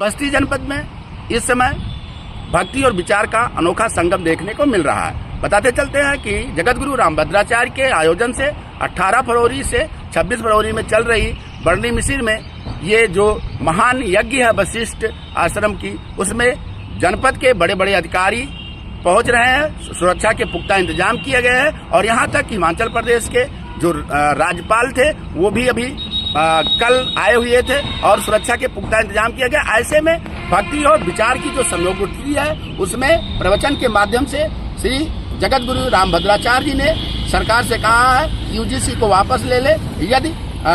बस्ती जनपद में इस समय भक्ति और विचार का अनोखा संगम देखने को मिल रहा है। बताते चलते हैं कि जगत गुरु रामभद्राचार्य के आयोजन से 18 फरवरी से 26 फरवरी में चल रही बरनी मिसिर में ये जो महान यज्ञ है वशिष्ठ आश्रम की, उसमें जनपद के बड़े बड़े अधिकारी पहुंच रहे हैं। सुरक्षा के पुख्ता इंतजाम किए गए हैं और यहाँ तक हिमाचल प्रदेश के जो राज्यपाल थे वो भी अभी कल आए हुए थे और सुरक्षा के पुख्ता इंतजाम किया गया। ऐसे में भक्ति और विचार की जो संयोगुत्री है उसमें प्रवचन के माध्यम से श्री जगत गुरु रामभद्राचार्य जी ने सरकार से कहा है यूजीसी को वापस ले ले, यदि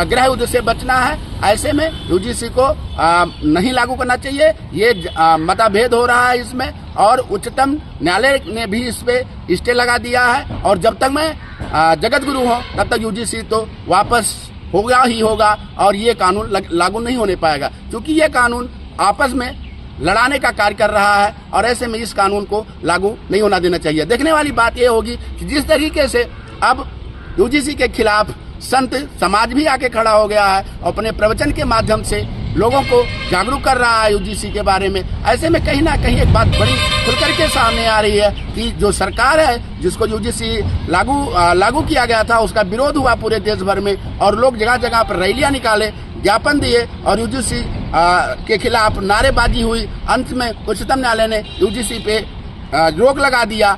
गृह युद्ध से बचना है ऐसे में यूजीसी को नहीं लागू करना चाहिए। ये मतभेद हो रहा है इसमें और उच्चतम न्यायालय ने भी इस पे स्टे लगा दिया है और जब तक मैं जगत गुरु हूँ तब तक यूजीसी तो वापस होगा ही होगा और ये कानून लागू नहीं होने पाएगा, क्योंकि ये कानून आपस में लड़ाने का कार्य कर रहा है और ऐसे में इस कानून को लागू नहीं होना देना चाहिए। देखने वाली बात यह होगी कि जिस तरीके से अब यूजीसी के खिलाफ संत समाज भी आके खड़ा हो गया है, अपने प्रवचन के माध्यम से लोगों को जागरूक कर रहा है यूजीसी के बारे में। ऐसे में कहीं ना कहीं एक बात बड़ी खुलकर के सामने आ रही है कि जो सरकार है जिसको यूजीसी लागू किया गया था उसका विरोध हुआ पूरे देश भर में और लोग जगह जगह पर रैलियां निकाले, ज्ञापन दिए और यूजीसी के खिलाफ नारेबाजी हुई। अंत में उच्चतम न्यायालय ने यूजीसी पे रोक लगा दिया।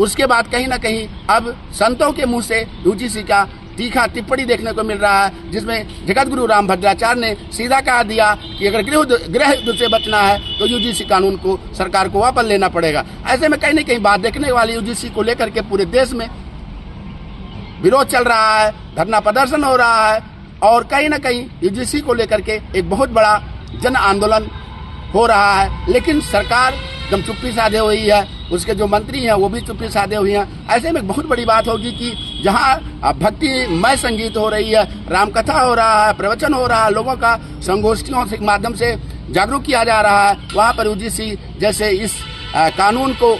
उसके बाद कहीं ना कहीं अब संतों के मुंह से यूजीसी का तीखा टिप्पणी देखने को मिल रहा है, जिसमें जगत गुरु रामभद्राचार्य ने सीधा कहा दिया कि अगर गृह युद्ध से बचना है तो यूजीसी कानून को सरकार को वापस लेना पड़ेगा। ऐसे में कहीं ना कहीं बात देखने वाली यूजीसी को लेकर के पूरे देश में विरोध चल रहा है, धरना प्रदर्शन हो रहा है और कहीं ना कहीं यूजीसी को लेकर के एक बहुत बड़ा जन आंदोलन हो रहा है। लेकिन सरकार एकदम चुप्पी साधे हुई है, उसके जो मंत्री हैं वो भी चुप्पी साधे हुए हैं। ऐसे में बहुत बड़ी बात होगी कि जहां भक्तिमय संगीत हो रही है, रामकथा हो रहा है, प्रवचन हो रहा है, लोगों का संगोष्ठियों के माध्यम से जागरूक किया जा रहा है, वहां पर यूजीसी जैसे इस कानून को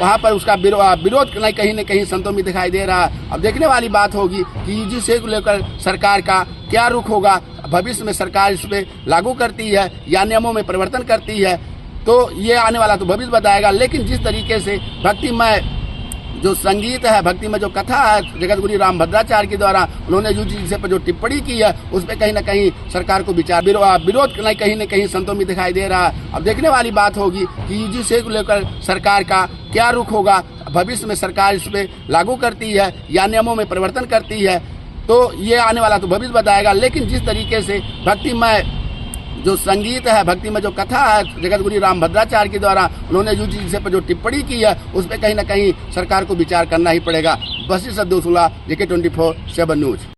वहां पर उसका विरोध कहीं न कहीं संतों में दिखाई दे रहा है। अब देखने वाली बात होगी कि यूजीसी को लेकर सरकार का क्या रुख होगा। भविष्य में सरकार इस पे लागू करती है या नियमों में परिवर्तन करती है तो ये आने वाला तो भविष्य बताएगा। लेकिन जिस तरीके से भक्तिमय जो संगीत है, भक्तिमय जो कथा है जगत गुरु रामभद्राचार्य के द्वारा उन्होंने यूजीसी पर जो टिप्पणी की है उस पर कहीं ना कहीं सरकार को विरोध कहीं न कहीं संतों में दिखाई दे रहा है। अब देखने वाली बात होगी कि यूजीसी को लेकर सरकार का क्या रुख होगा। भविष्य में सरकार इस पे लागू करती है या नियमों में परिवर्तन करती है तो ये आने वाला तो भविष्य बताएगा। लेकिन जिस तरीके से भक्तिमय जो संगीत है, भक्ति में जो कथा है जगत गुरु रामभद्राचार्य के द्वारा उन्होंने यूजीसी पर जो टिप्पणी की है उस पर कहीं ना कहीं सरकार को विचार करना ही पड़ेगा। बसी सद्दूसुला JK24/7 न्यूज।